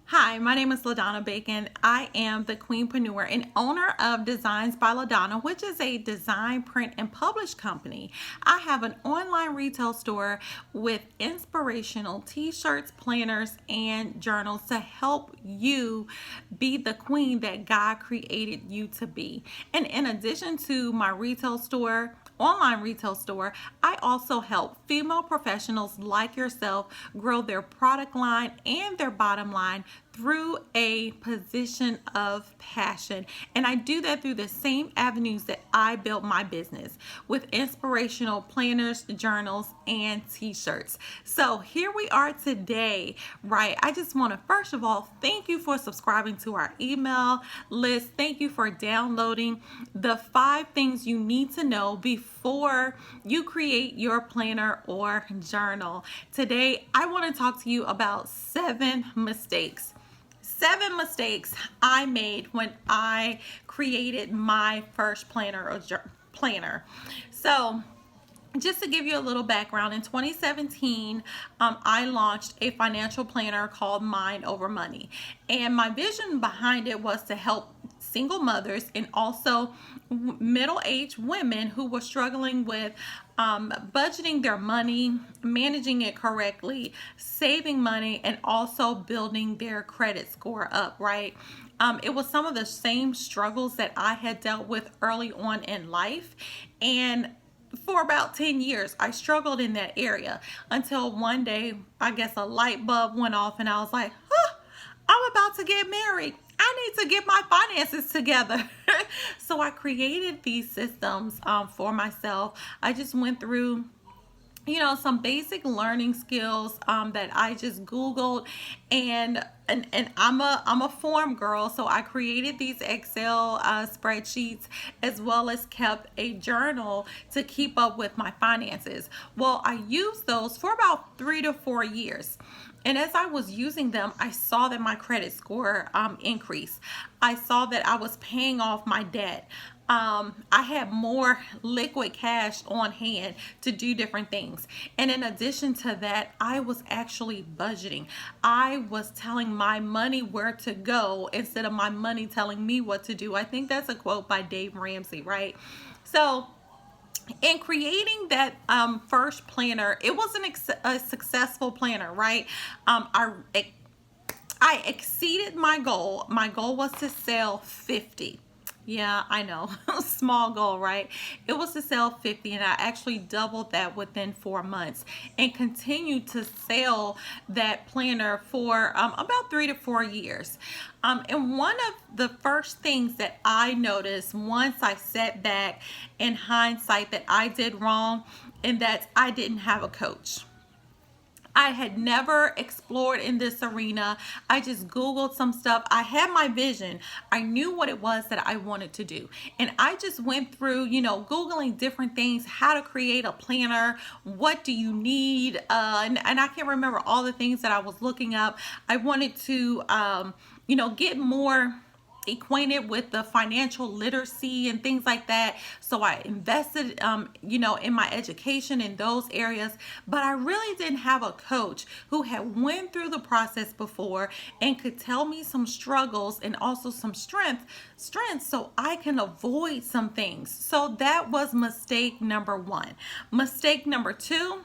Hi, my name is LaDonna Bacon. I am the Queenpreneur and owner of Designs by LaDonna, which is a design, print, and publish company. I have an online retail store with inspirational t-shirts, planners, and journals to help you be the queen that God created you to be. And in addition to my online retail store, I also help female professionals like yourself grow their product line and their bottom line through a position of passion. And I do that through the same avenues that I built my business with inspirational planners, journals, and t-shirts. So here we are today, right? I just want to first of all thank you for subscribing to our email list. Thank you for downloading the 5 things you need to know before you create your planner or journal. Today, I want to talk to you about 7 mistakes I made when I created my first planner. So, just to give you a little background, in 2017, I launched a financial planner called Mind Over Money. And my vision behind it was to help single mothers and also middle-aged women who were struggling with budgeting their money, managing it correctly, saving money, and also building their credit score up, right? It was some of the same struggles that I had dealt with early on in life. And for about 10 years, I struggled in that area until one day, I guess a light bulb went off and I was like, I'm about to get married. I need to get my finances together. So I created these systems for myself. I just went through some basic learning skills that I just Googled, and I'm a form girl, so I created these Excel spreadsheets as well as kept a journal to keep up with my finances. Well, I used those for about 3 to 4 years. And as I was using them, I saw that my credit score increased. I saw that I was paying off my debt. I had more liquid cash on hand to do different things. And in addition to that, I was actually budgeting. I was telling my money where to go instead of my money telling me what to do. I think that's a quote by Dave Ramsey, right? So, in creating that first planner, it was a successful planner, right? I exceeded my goal. My goal was to sell 50. Yeah, I know. Small goal, right? It was to sell 50, and I actually doubled that within 4 months and continued to sell that planner for about 3 to 4 years. And one of the first things that I noticed once I sat back in hindsight that I did wrong, and that I didn't have a coach. I had never explored in this arena. I just Googled some stuff. I had my vision. I knew what it was that I wanted to do. And I just went through, Googling different things, how to create a planner, what do you need? And I can't remember all the things that I was looking up. I wanted to, get more acquainted with the financial literacy and things like that. So I invested, in my education in those areas. But I really didn't have a coach who had went through the process before and could tell me some struggles and also some strengths so I can avoid some things. So that was mistake number one. Mistake number two.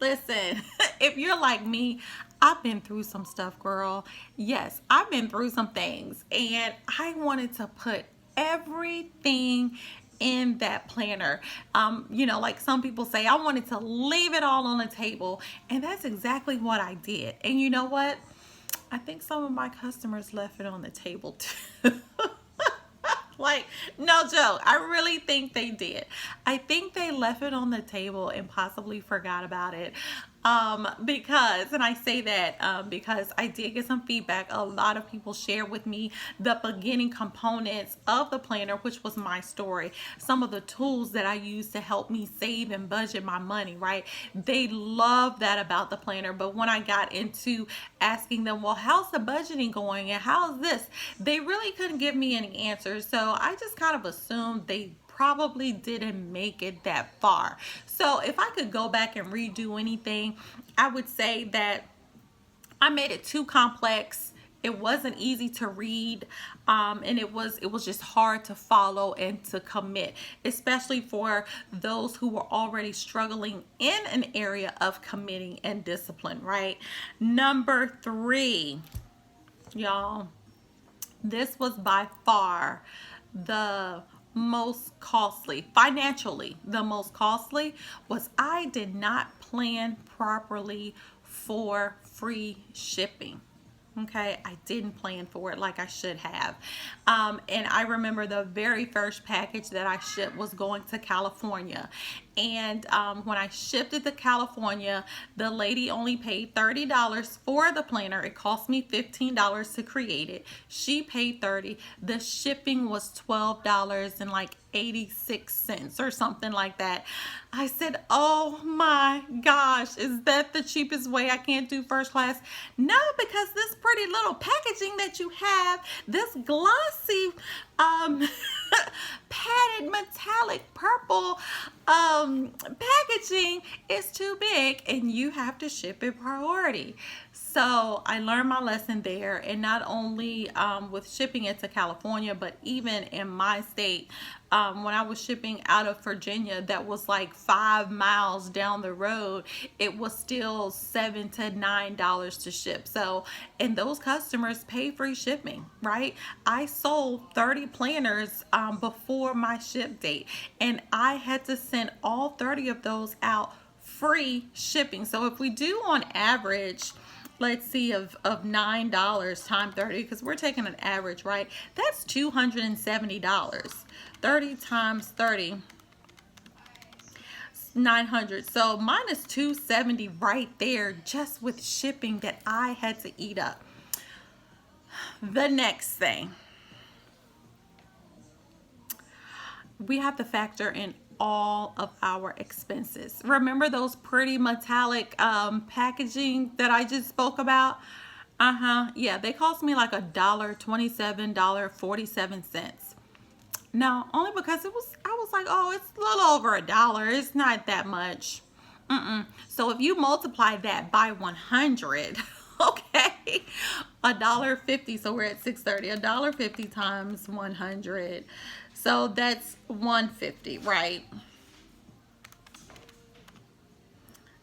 Listen, if you're like me, I've been through some stuff, girl. Yes, I've been through some things, and I wanted to put everything in that planner. Like some people say, I wanted to leave it all on the table, and that's exactly what I did. And you know what? I think some of my customers left it on the table too. Like, no joke. I really think they did. I think they left it on the table and possibly forgot about it. And I say that because I did get some feedback. A lot of people shared with me the beginning components of the planner, which was my story, some of the tools that I use to help me save and budget my money, right? They love that about the planner. But when I got into asking them, well, how's the budgeting going and how's this? They really couldn't give me any answers. So I just kind of assumed they probably didn't make it that far. So if I could go back and redo anything, I would say that I made it too complex. It wasn't easy to read, and it was just hard to follow and to commit, especially for those who were already struggling in an area of committing and discipline. Right. Number three, y'all. This was by far the most costly, financially, the most costly was I did not plan properly for free shipping. Okay, I didn't plan for it like I should have. And I remember the very first package that I shipped was going to California. And when I shipped it to California, the lady only paid $30 for the planner. It cost me $15 to create it. She paid $30. The shipping was $12 and like 86 cents or something like that. I said, oh my gosh, is that the cheapest way? I can't do first class? No, because this pretty little packaging that you have, this glossy padded metallic purple packaging is too big and you have to ship it priority. So I learned my lesson there, and not only with shipping it to California, but even in my state, when I was shipping out of Virginia, that was like 5 miles down the road, it was still $7 to $9 to ship. So, and those customers pay free shipping, right? I sold 30 planners before my ship date, and I had to send all 30 of those out free shipping. So if we do on average, let's see, of $9 times 30, because we're taking an average, right? That's $270. 30 times 30, 900. So minus 270 right there just with shipping that I had to eat up. The next thing, we have to factor in all of our expenses. Remember those pretty metallic packaging that I just spoke about? Yeah, they cost me like $1.27.47. No, only because I was like, oh, it's a little over $1. It's not that much. So if you multiply that by 100, okay, $1.50. So we're at 630. $1.50 times 100. So that's 150, right?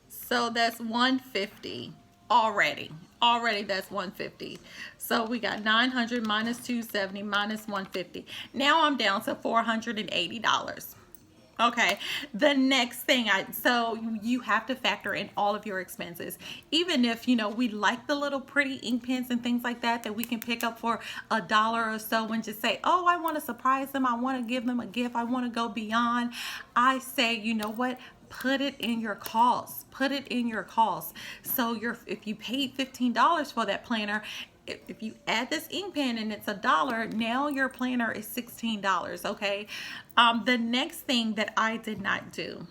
So that's 150 already. Already that's 150. So we got 900 minus 270 minus 150. Now I'm down to $480. Okay, the next thing, so you have to factor in all of your expenses. Even if, we like the little pretty ink pens and things like that we can pick up for $1 or so and just say, oh, I want to surprise them. I want to give them a gift. I want to go beyond. I say, you know what? Put it in your costs. Put it in your costs. So if you paid $15 for that planner, if you add this ink pen and it's $1, now your planner is $16. Okay. The next thing that I did not do,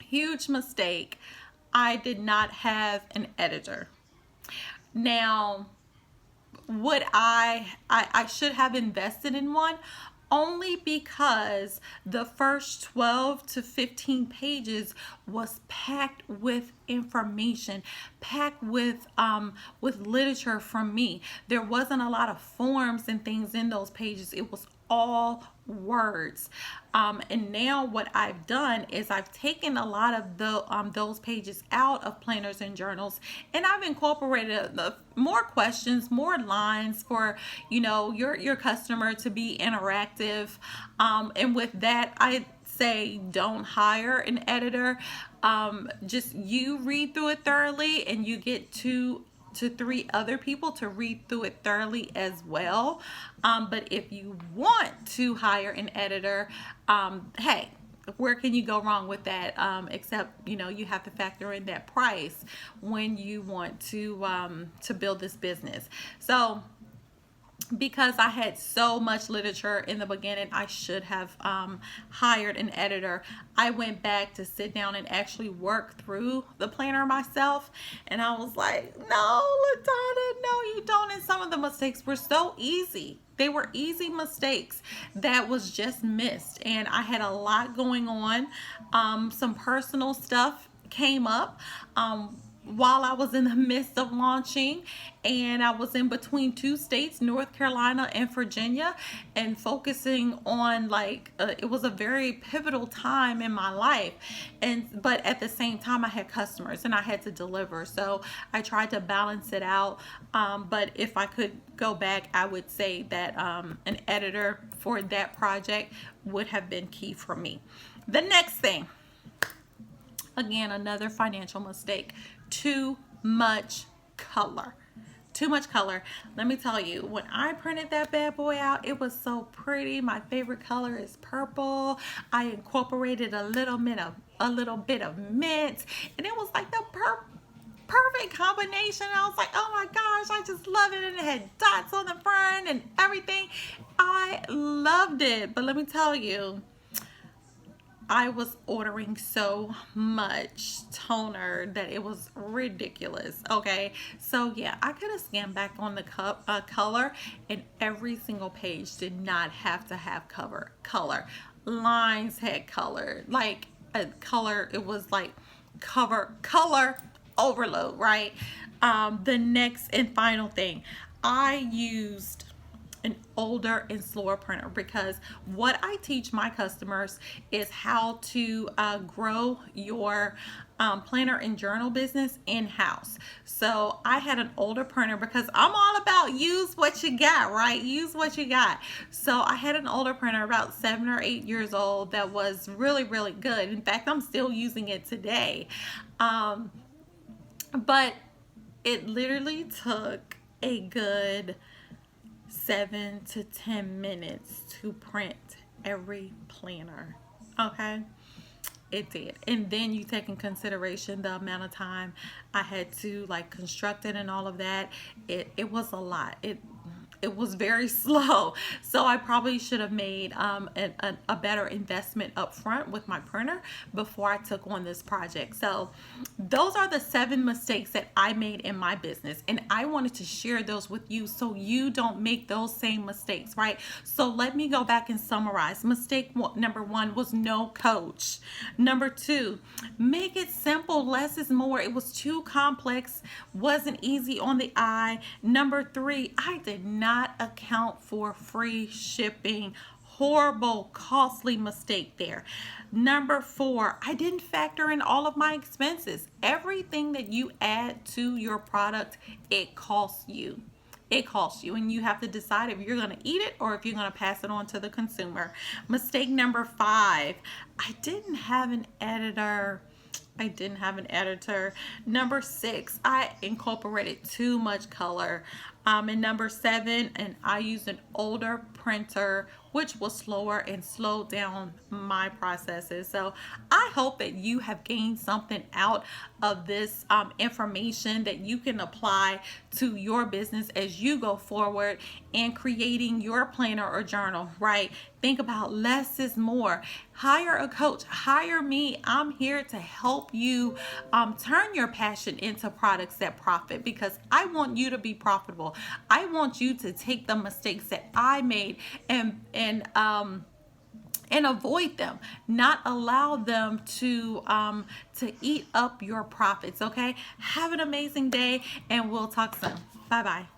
huge mistake, I did not have an editor. Now, would I should have invested in one, only because the first 12 to 15 pages was packed with information, packed with literature from me. There wasn't a lot of forms and things in those pages. It was all words. And now what I've done is I've taken a lot of those pages out of planners and journals, and I've incorporated more questions, more lines for your customer to be interactive. And with that, I say don't hire an editor. Just you read through it thoroughly, and you get two to three other people to read through it thoroughly as well. But if you want to hire an editor, hey, where can you go wrong with that? Except you have to factor in that price when you want to build this business. So because I had so much literature in the beginning, I should have hired an editor. I went back to sit down and actually work through the planner myself, and I was like, no, LaDonna, no, you don't. And some of the mistakes were so easy. They were easy mistakes that was just missed, and I had a lot going on. Some personal stuff came up while I was in the midst of launching, and I was in between two states, North Carolina and Virginia, and focusing on it was a very pivotal time in my life. And but at the same time, I had customers and I had to deliver, so I tried to balance it out. But if I could go back, I would say that an editor for that project would have been key for me. The next thing, again, another financial mistake: too much color. Too much color. Let me tell you, when I printed that bad boy out, it was so pretty. My favorite color is purple. I incorporated a little bit of mint, and it was like the perfect combination. I was like, oh my gosh, I just love it. And it had dots on the front and everything. I loved it. But let me tell you, I was ordering so much toner that it was ridiculous. Okay, so yeah, I could have scanned back on the color, and every single page did not have to have color. Lines had color, like a color. It was like color overload, right? The next and final thing, I used an older and slower printer, because what I teach my customers is how to grow your planner and journal business in-house. So I had an older printer because I'm all about use what you got, right? Use what you got. So I had an older printer, about 7 or 8 years old, that was really, really good. In fact, I'm still using it today. But it literally took a good 7 to 10 minutes to print every planner. Okay, it did. And then you take in consideration the amount of time I had to construct it and all of that. It was a lot. It was very slow. So I probably should have made a better investment up front with my printer before I took on this project. So those are the 7 mistakes that I made in my business, and I wanted to share those with you so you don't make those same mistakes, right? So let me go back and summarize. Mistake number 1 was no coach. Number 2, make it simple. Less is more. It was too complex, wasn't easy on the eye. Number 3, I did not account for free shipping. Horrible, costly mistake there. Number 4, I didn't factor in all of my expenses. Everything that you add to your product, it costs you. It costs you, and you have to decide if you're going to eat it or if you're going to pass it on to the consumer. Mistake number 5, I didn't have an editor. Number 6, I incorporated too much color. And number 7, and I used an older printer, which was slower and slowed down my processes. So I hope that you have gained something out of this information that you can apply to your business as you go forward in creating your planner or journal, right? Think about less is more. Hire a coach, hire me. I'm here to help you turn your passion into products that profit, because I want you to be profitable. I want you to take the mistakes that I made and avoid them, not allow them to eat up your profits. Okay, have an amazing day, and we'll talk soon. Bye bye.